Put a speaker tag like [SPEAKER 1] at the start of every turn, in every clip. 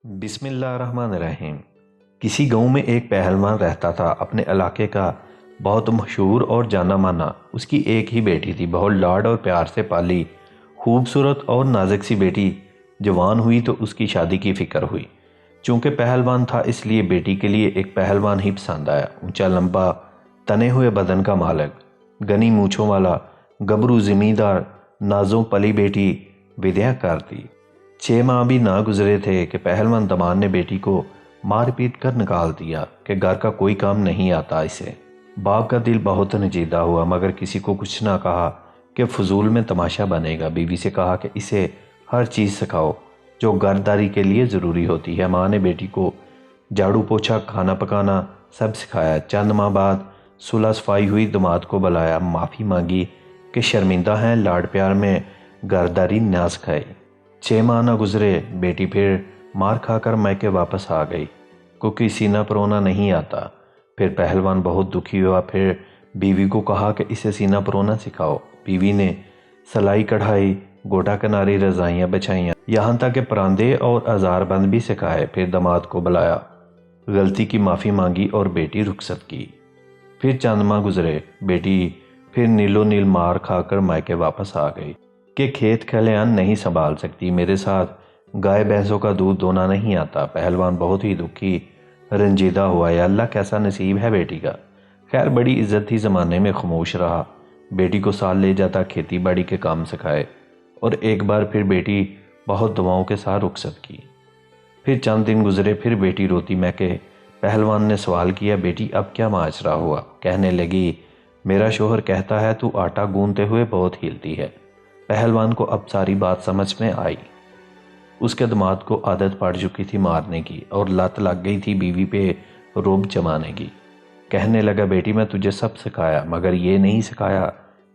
[SPEAKER 1] بسم اللہ الرحمن الرحیم۔ کسی گاؤں میں ایک پہلوان رہتا تھا، اپنے علاقے کا بہت مشہور اور جانا مانا۔ اس کی ایک ہی بیٹی تھی، بہت لاڈ اور پیار سے پالی، خوبصورت اور نازک سی بیٹی جوان ہوئی تو اس کی شادی کی فکر ہوئی۔ چونکہ پہلوان تھا اس لیے بیٹی کے لیے ایک پہلوان ہی پسند آیا، اونچا لمبا تنے ہوئے بدن کا مالک، گھنی مونچھوں والا، گبرو زمیندار، نازوں پلی بیٹی ودیا کار تھی۔ 6 ماہ بھی نہ گزرے تھے کہ پہلوان دمان نے بیٹی کو مار پیٹ کر نکال دیا کہ گھر کا کوئی کام نہیں آتا اسے۔ باپ کا دل بہت نچیدہ ہوا، مگر کسی کو کچھ نہ کہا کہ فضول میں تماشا بنے گا۔ بیوی سے کہا کہ اسے ہر چیز سکھاؤ جو گھرداری کے لیے ضروری ہوتی ہے۔ ماں نے بیٹی کو جھاڑو پوچھا، کھانا پکانا سب سکھایا۔ چند ماہ بعد صلح صفائی ہوئی، داماد کو بلایا، معافی مانگی کہ شرمندہ ہیں، لاڈ پیار میں گھرداری نہ سکھائی۔ 6 ماہ نہ گزرے، بیٹی پھر مار کھا کر میکے واپس آ گئی، کیونکہ سینہ پرونا نہیں آتا۔ پھر پہلوان بہت دکھی ہوا، پھر بیوی کو کہا کہ اسے سینہ پرونا سکھاؤ۔ بیوی نے سلائی کڑھائی، گوٹا کناری رضائیاں بچھائیاں، یہاں تک کہ پراندے اور ہزار بند بھی سکھائے۔ پھر داماد کو بلایا، غلطی کی معافی مانگی اور بیٹی رخصت کی۔ پھر چند ماہ گزرے، بیٹی پھر نیلو نیل مار کھا کر میکے واپس آ گئی کہ کھیت کھلیان نہیں سنبھال سکتی، میرے ساتھ گائے بھینسوں کا دودھ دونا نہیں آتا۔ پہلوان بہت ہی دکھی رنجیدہ ہوا، یا اللہ کیسا نصیب ہے بیٹی کا۔ خیر بڑی عزت تھی زمانے میں، خاموش رہا۔ بیٹی کو ساتھ لے جاتا، کھیتی باڑی کے کام سکھائے، اور ایک بار پھر بیٹی بہت دعاؤں کے ساتھ رخصت کی۔ پھر چند دن گزرے، پھر بیٹی روتی میکے۔ پہلوان نے سوال کیا، بیٹی اب کیا ماجرا ہوا؟ کہنے لگی، میرا شوہر کہتا ہے تو آٹا گوندتے ہوئے بہت ہلتی ہے۔ پہلوان کو اب ساری بات سمجھ میں آئی۔ اس کے داماد کو عادت پڑ چکی تھی مارنے کی، اور لت لگ گئی تھی بیوی پہ رعب جمانے کی۔ کہنے لگا، بیٹی میں تجھے سب سکھایا، مگر یہ نہیں سکھایا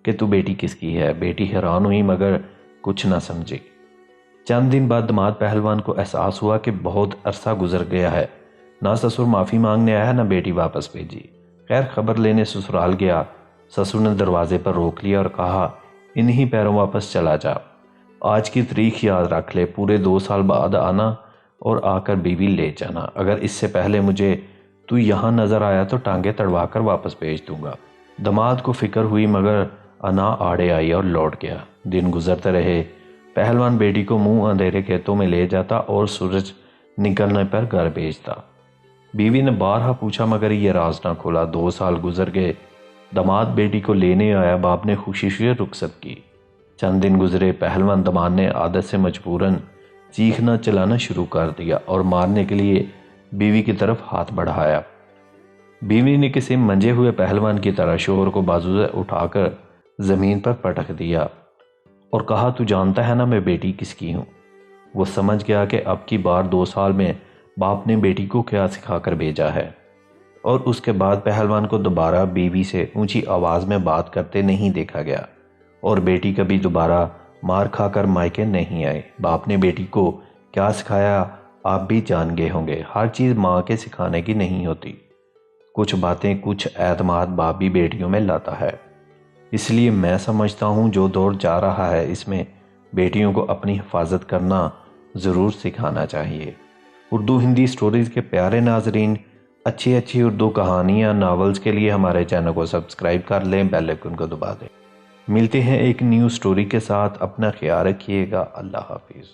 [SPEAKER 1] کہ تو بیٹی کس کی ہے۔ بیٹی حیران ہوئی مگر کچھ نہ سمجھی۔ چند دن بعد داماد پہلوان کو احساس ہوا کہ بہت عرصہ گزر گیا ہے، نہ سسر معافی مانگنے آیا، نہ بیٹی واپس بھیجی۔ خیر خبر لینے سسرال گیا۔ سسر نے دروازے پر روک لیا اور کہا، انہی پیروں واپس چلا جا، آج کی تاریخ یاد رکھ لے، پورے 2 سال بعد آنا اور آ کر بیوی لے جانا۔ اگر اس سے پہلے مجھے تو یہاں نظر آیا تو ٹانگیں تڑوا کر واپس بھیج دوں گا۔ داماد کو فکر ہوئی، مگر انا آڑے آئی اور لوٹ گیا۔ دن گزرتے رہے، پہلوان بیٹی کو منہ اندھیرے کھیتوں میں لے جاتا اور سورج نکلنے پر گھر بھیجتا۔ بیوی نے بارہا پوچھا مگر یہ راز نہ کھولا۔ 2 سال گزر گئے، داماد بیٹی کو لینے آیا، باپ نے خوشی سے رخصت کی۔ چند دن گزرے، پہلوان داماد نے عادت سے مجبوراً چیخنا چلانا شروع کر دیا اور مارنے کے لیے بیوی کی طرف ہاتھ بڑھایا۔ بیوی نے کسی منجے ہوئے پہلوان کی طرح شوہر کو بازو سے اٹھا کر زمین پر پٹک دیا اور کہا، تو جانتا ہے نا میں بیٹی کس کی ہوں؟ وہ سمجھ گیا کہ اب کی بار 2 سال میں باپ نے بیٹی کو کیا سکھا کر بھیجا ہے، اور اس کے بعد پہلوان کو دوبارہ بیوی سے اونچی آواز میں بات کرتے نہیں دیکھا گیا، اور بیٹی کبھی دوبارہ مار کھا کر مائکے نہیں آئے۔ باپ نے بیٹی کو کیا سکھایا آپ بھی جان گئے ہوں گے، ہر چیز ماں کے سکھانے کی نہیں ہوتی، کچھ باتیں، کچھ اعتماد باپ بھی بیٹیوں میں لاتا ہے۔ اس لیے میں سمجھتا ہوں جو دور جا رہا ہے اس میں بیٹیوں کو اپنی حفاظت کرنا ضرور سکھانا چاہیے۔ اردو ہندی سٹوریز کے پیارے ناظرین، اچھی اردو کہانیاں، ناولز کے لیے ہمارے چینل کو سبسکرائب کر لیں، بیل آئیکن کو دبا دیں۔ ملتے ہیں ایک نیو سٹوری کے ساتھ، اپنا خیال رکھیے گا، اللہ حافظ۔